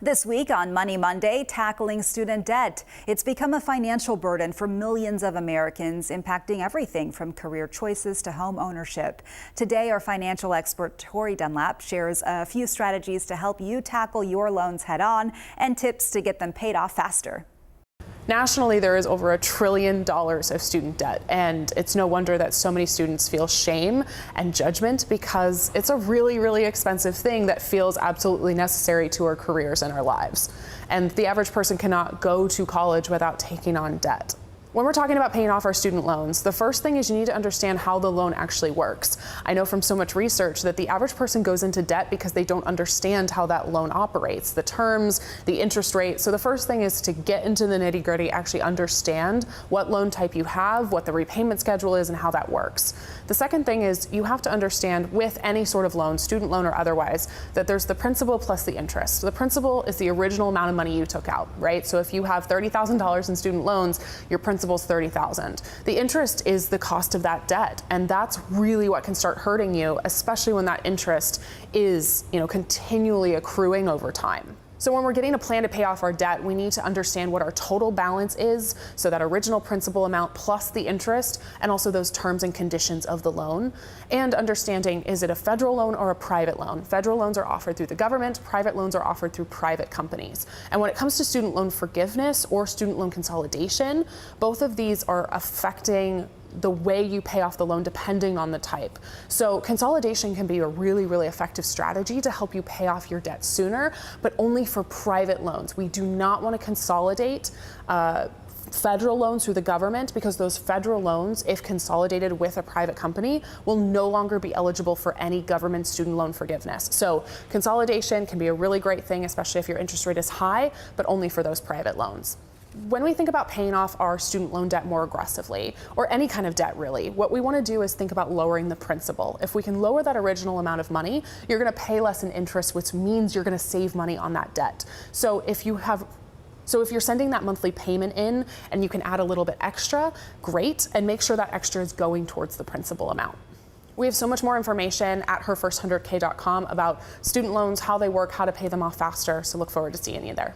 This week on Money Monday, tackling student debt. It's become a financial burden for millions of Americans, impacting everything from career choices to home ownership. Today, our financial expert Tori Dunlap shares a few strategies to help you tackle your loans head on and tips to get them paid off faster. Nationally, there is over $1 trillion of student debt, and it's no wonder that so many students feel shame and judgment because it's a really expensive thing that feels absolutely necessary to our careers and our lives. And the average person cannot go to college without taking on debt. When we're talking about paying off our student loans, the first thing is you need to understand how the loan actually works. I know from so much research that the average person goes into debt because they don't understand how that loan operates, the terms, the interest rate. So the first thing is to get into the nitty-gritty, actually understand what loan type you have, what the repayment schedule is, and how that works. The second thing is you have to understand with any sort of loan, student loan or otherwise, that there's the principal plus the interest. The principal is the original amount of money you took out, right? So if you have $30,000 in student loans, your principal's $30,000. The interest is the cost of that debt, and that's really what can start hurting you, especially when that interest is, continually accruing over time. So when we're getting a plan to pay off our debt, we need to understand what our total balance is, so that original principal amount plus the interest, and also those terms and conditions of the loan, and understanding, is it a federal loan or a private loan? Federal loans are offered through the government, private loans are offered through private companies. And when it comes to student loan forgiveness or student loan consolidation, both of these are affecting the way you pay off the loan depending on the type. So consolidation can be a really effective strategy to help you pay off your debt sooner, but only for private loans. We do not want to consolidate federal loans through the government, because those federal loans, if consolidated with a private company, will no longer be eligible for any government student loan forgiveness. So consolidation can be a really great thing, especially if your interest rate is high, but only for those private loans. When we think about paying off our student loan debt more aggressively, or any kind of debt really, what we want to do is think about lowering the principal. If we can lower that original amount of money, you're going to pay less in interest, which means you're going to save money on that debt. So if you're sending that monthly payment in and you can add a little bit extra, great, and make sure that extra is going towards the principal amount. We have so much more information at herfirst100k.com about student loans, how they work, how to pay them off faster, so look forward to seeing you there.